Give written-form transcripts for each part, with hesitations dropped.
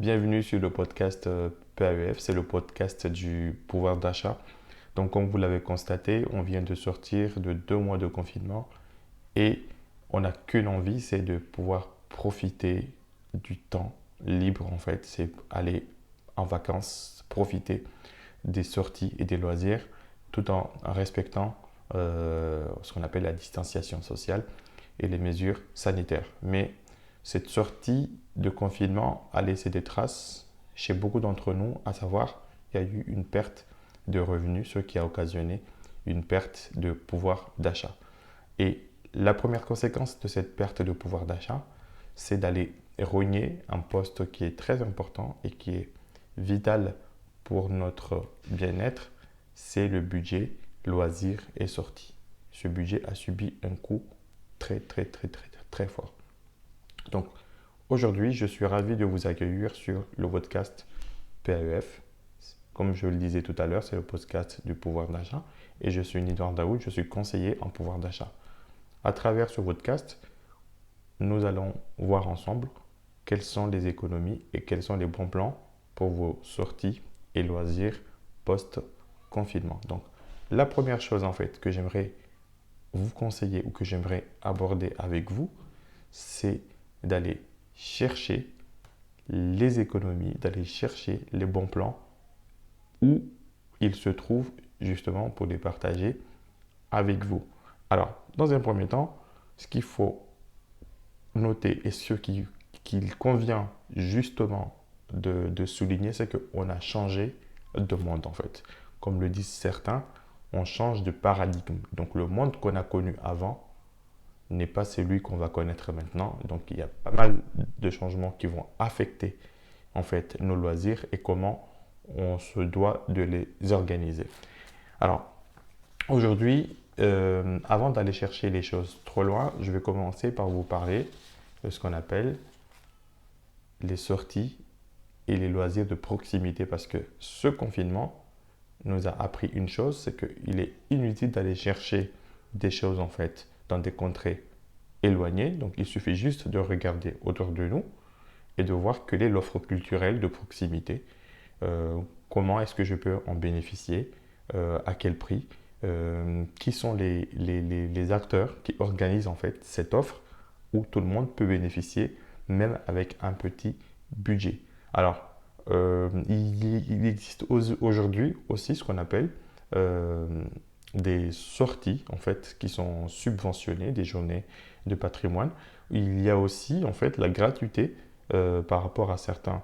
Bienvenue sur le podcast PAEF, c'est le podcast du pouvoir d'achat. Donc comme vous l'avez constaté, on vient de sortir de 2 mois de confinement et on n'a qu'une envie, c'est de pouvoir profiter du temps libre en fait. C'est aller en vacances, profiter des sorties et des loisirs tout en respectant ce qu'on appelle la distanciation sociale et les mesures sanitaires. Mais cette sortie de confinement a laissé des traces chez beaucoup d'entre nous, à savoir il y a eu une perte de revenus, ce qui a occasionné une perte de pouvoir d'achat. Et la première conséquence de cette perte de pouvoir d'achat, c'est d'aller rogner un poste qui est très important et qui est vital pour notre bien-être, c'est le budget loisirs et sorties. Ce budget a subi un coup très fort. Donc aujourd'hui, je suis ravi de vous accueillir sur le podcast PAEF. Comme je le disais tout à l'heure, c'est le podcast du pouvoir d'achat et je suis Nidouard Daoud, je suis conseiller en pouvoir d'achat. À travers ce podcast, nous allons voir ensemble quelles sont les économies et quels sont les bons plans pour vos sorties et loisirs post-confinement. Donc, la première chose en fait que j'aimerais vous conseiller ou que j'aimerais aborder avec vous, c'est d'aller chercher les économies, d'aller chercher les bons plans où ils se trouvent justement pour les partager avec vous. Alors, dans un premier temps, ce qu'il faut noter et ce qu'il convient justement de souligner, c'est qu'on a changé de monde en fait. Comme le disent certains, on change de paradigme. Donc le monde qu'on a connu avant n'est pas celui qu'on va connaître maintenant. Donc il y a pas mal de changements qui vont affecter en fait nos loisirs et comment on se doit de les organiser. Alors aujourd'hui, avant d'aller chercher les choses trop loin, je vais commencer par vous parler de ce qu'on appelle les sorties et les loisirs de proximité parce que ce confinement nous a appris une chose, c'est qu'il est inutile d'aller chercher des choses en fait dans des contrées éloignées. Donc il suffit juste de regarder autour de nous et de voir quelle est l'offre culturelle de proximité. Comment est-ce que je peux en bénéficier, à quel prix, qui sont les acteurs qui organisent en fait cette offre où tout le monde peut bénéficier, même avec un petit budget. Alors, il existe aujourd'hui aussi ce qu'on appelle des sorties en fait qui sont subventionnées, des journées de patrimoine. Il y a aussi en fait la gratuité par rapport à certains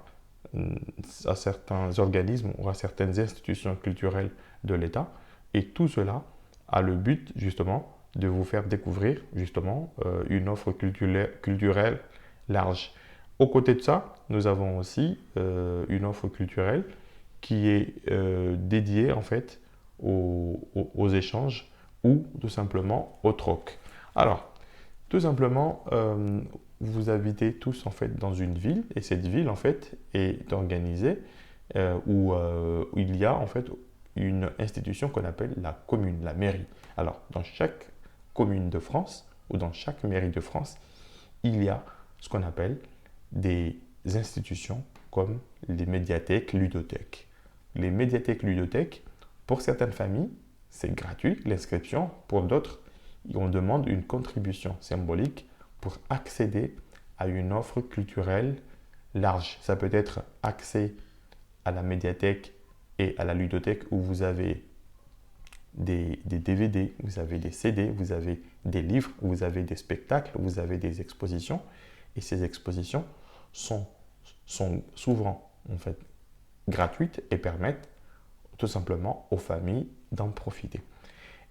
organismes ou à certaines institutions culturelles de l'État. Et tout cela a le but justement de vous faire découvrir justement une offre culturelle large. Aux côtés de ça, nous avons aussi une offre culturelle qui est dédiée en fait aux échanges ou tout simplement au troc. Alors, tout simplement, vous habitez tous en fait dans une ville et cette ville en fait est organisée où il y a en fait une institution qu'on appelle la commune, la mairie. Alors, dans chaque commune de France ou dans chaque mairie de France, il y a ce qu'on appelle des institutions comme les médiathèques, ludothèques. Les médiathèques, ludothèques, pour certaines familles, c'est gratuit l'inscription. Pour d'autres, on demande une contribution symbolique pour accéder à une offre culturelle large. Ça peut être accès à la médiathèque et à la ludothèque où vous avez des DVD, vous avez des CD, vous avez des livres, vous avez des spectacles, vous avez des expositions. Et ces expositions sont souvent en fait gratuites et permettent tout simplement aux familles d'en profiter.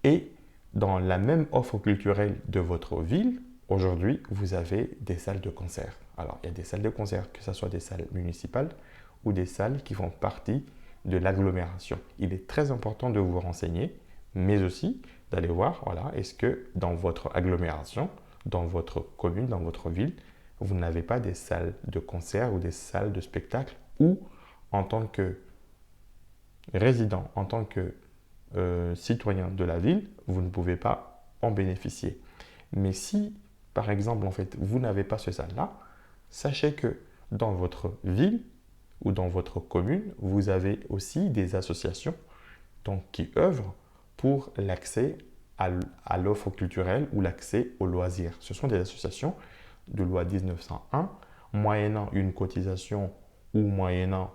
Et dans la même offre culturelle de votre ville, aujourd'hui, vous avez des salles de concert. Alors, il y a des salles de concert, que ce soit des salles municipales ou des salles qui font partie de l'agglomération. Il est très important de vous renseigner, mais aussi d'aller voir, voilà, est-ce que dans votre agglomération, dans votre commune, dans votre ville, vous n'avez pas des salles de concert ou des salles de spectacle où, en tant que résident, en tant que citoyen de la ville, vous ne pouvez pas en bénéficier. Mais si, par exemple, en fait, vous n'avez pas ce salle-là, sachez que dans votre ville, ou dans votre commune, vous avez aussi des associations donc, qui œuvrent pour l'accès à l'offre culturelle ou l'accès aux loisirs. Ce sont des associations de loi 1901, moyennant une cotisation ou moyennant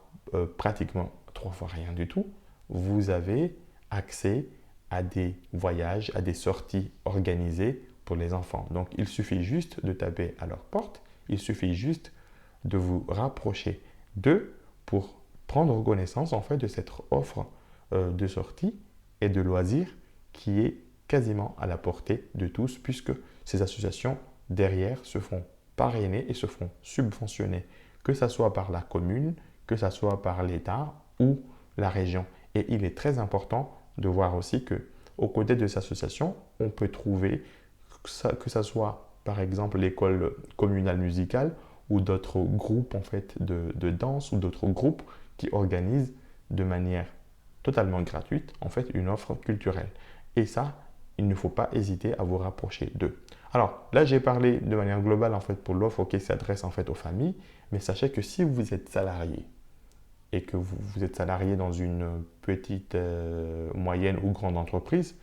pratiquement 3 fois rien du tout, vous avez accès à des voyages, à des sorties organisées pour les enfants. Donc, il suffit juste de taper à leur porte, il suffit juste de vous rapprocher d'eux pour prendre connaissance en fait de cette offre de sortie et de loisirs qui est quasiment à la portée de tous puisque ces associations derrière se font parrainer et se font subventionner, que ce soit par la commune, que ce soit par l'État ou la région. Et il est très important de voir aussi que aux côtés de ces associations, on peut trouver que ce soit par exemple l'école communale musicale ou d'autres groupes en fait de danse ou d'autres groupes qui organisent de manière totalement gratuite en fait une offre culturelle. Et ça, il ne faut pas hésiter à vous rapprocher d'eux. Alors là, j'ai parlé de manière globale en fait pour l'offre qui s'adresse en fait aux familles, mais sachez que si vous êtes salarié et que vous êtes salarié dans une petite, moyenne ou grande entreprise,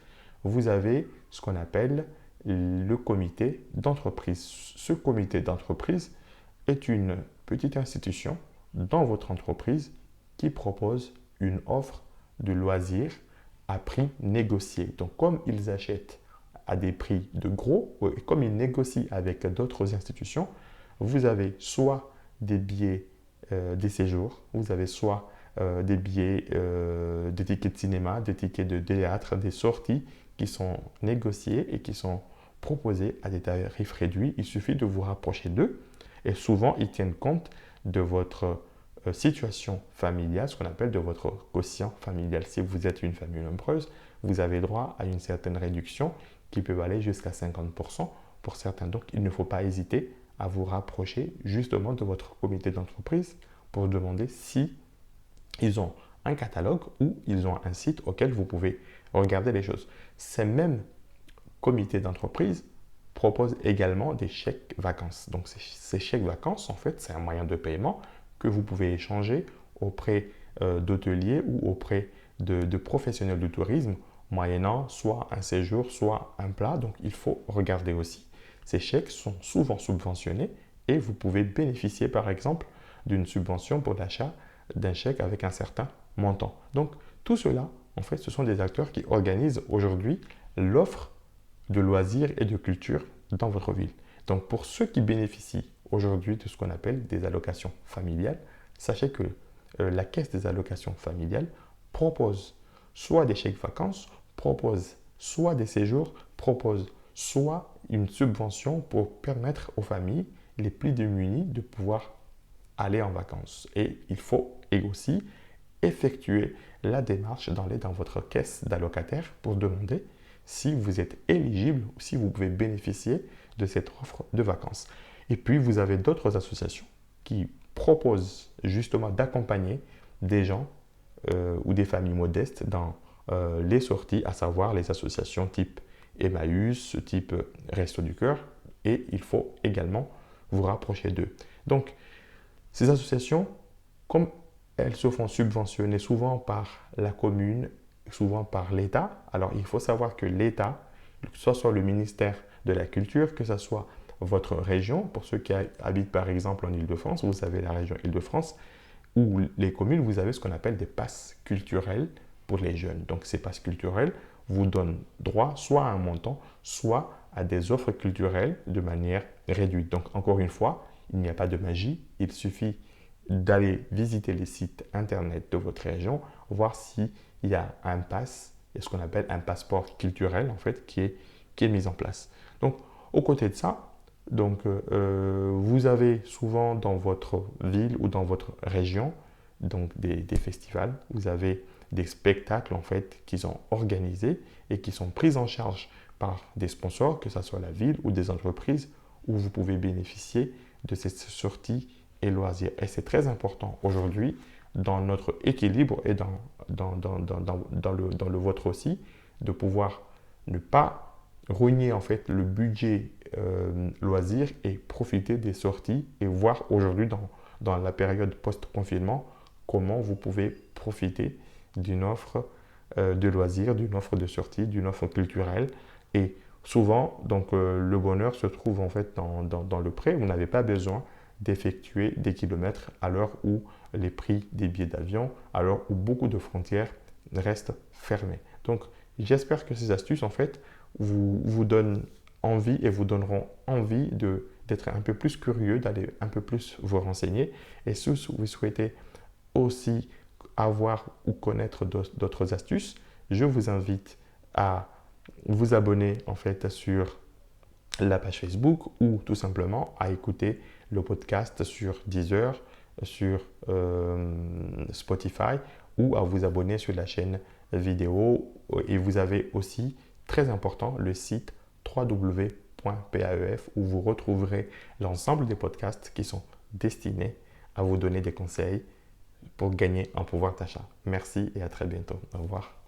vous avez ce qu'on appelle le comité d'entreprise. Ce comité d'entreprise est une petite institution dans votre entreprise qui propose une offre de loisirs à prix négocié. Donc, comme ils achètent à des prix de gros, et comme ils négocient avec d'autres institutions, vous avez soit des billets des séjours, vous avez soit des billets, des tickets de cinéma, des tickets de théâtre, des sorties qui sont négociés et qui sont proposés à des tarifs réduits. Il suffit de vous rapprocher d'eux et souvent ils tiennent compte de votre situation familiale, ce qu'on appelle de votre quotient familial. Si vous êtes une famille nombreuse, vous avez droit à une certaine réduction qui peut aller jusqu'à 50% pour certains. Donc, il ne faut pas hésiter à vous rapprocher justement de votre comité d'entreprise pour demander si ils ont un catalogue ou ils ont un site auquel vous pouvez regarder les choses. Ces mêmes comités d'entreprise proposent également des chèques vacances. Donc, ces chèques vacances, en fait, c'est un moyen de paiement que vous pouvez échanger auprès d'hôteliers ou auprès de professionnels du tourisme, moyennant soit un séjour, soit un plat. Donc, il faut regarder aussi. Ces chèques sont souvent subventionnés et vous pouvez bénéficier, par exemple, d'une subvention pour l'achat d'un chèque avec un certain montant. Donc, tout cela, en fait, ce sont des acteurs qui organisent aujourd'hui l'offre de loisirs et de culture dans votre ville. Donc, pour ceux qui bénéficient aujourd'hui de ce qu'on appelle des allocations familiales, sachez que la caisse des allocations familiales propose soit des chèques vacances, propose soit des séjours, propose soit une subvention pour permettre aux familles les plus démunies de pouvoir aller en vacances. Et il faut aussi effectuer la démarche d'aller dans votre caisse d'allocataire pour demander si vous êtes éligible ou si vous pouvez bénéficier de cette offre de vacances. Et puis, vous avez d'autres associations qui proposent justement d'accompagner des gens ou des familles modestes dans les sorties, à savoir les associations type Emmaüs, type Resto du Cœur, et il faut également vous rapprocher d'eux. Donc, ces associations, comme elles se font subventionner souvent par la commune, souvent par l'État, alors il faut savoir que l'État, que ce soit le ministère de la Culture, que ce soit votre région, pour ceux qui habitent par exemple en Île-de-France, vous avez la région Île-de-France, ou les communes, vous avez ce qu'on appelle des passes culturels pour les jeunes. Donc ces passes culturels vous donnent droit soit à un montant, soit à des offres culturelles de manière réduite. Donc encore une fois, il n'y a pas de magie, il suffit d'aller visiter les sites internet de votre région, voir s'il y a un pass, il y a ce qu'on appelle un passeport culturel en fait qui est mis en place. Donc aux côtés de ça, donc, vous avez souvent dans votre ville ou dans votre région donc des festivals, vous avez des spectacles en fait qui sont organisés et qui sont pris en charge par des sponsors, que ce soit la ville ou des entreprises, où vous pouvez bénéficier de cette sortie et loisirs. Et c'est très important aujourd'hui dans notre équilibre et dans le vôtre aussi, de pouvoir ne pas ruiner en fait le budget loisirs et profiter des sorties et voir aujourd'hui dans la période post-confinement comment vous pouvez profiter d'une offre de loisirs, d'une offre de sortie, d'une offre culturelle. Et souvent, donc, le bonheur se trouve en fait dans le prêt. Vous n'avez pas besoin d'effectuer des kilomètres à l'heure où les prix des billets d'avion, à l'heure où beaucoup de frontières restent fermées. Donc, j'espère que ces astuces, en fait, vous donnent envie et vous donneront envie d'être un peu plus curieux, d'aller un peu plus vous renseigner. Et si vous souhaitez aussi avoir ou connaître d'autres astuces, je vous invite à vous abonner en fait sur la page Facebook ou tout simplement à écouter le podcast sur Deezer, sur Spotify ou à vous abonner sur la chaîne vidéo. Et vous avez aussi, très important, le site www.paef où vous retrouverez l'ensemble des podcasts qui sont destinés à vous donner des conseils pour gagner en pouvoir d'achat. Merci et à très bientôt. Au revoir.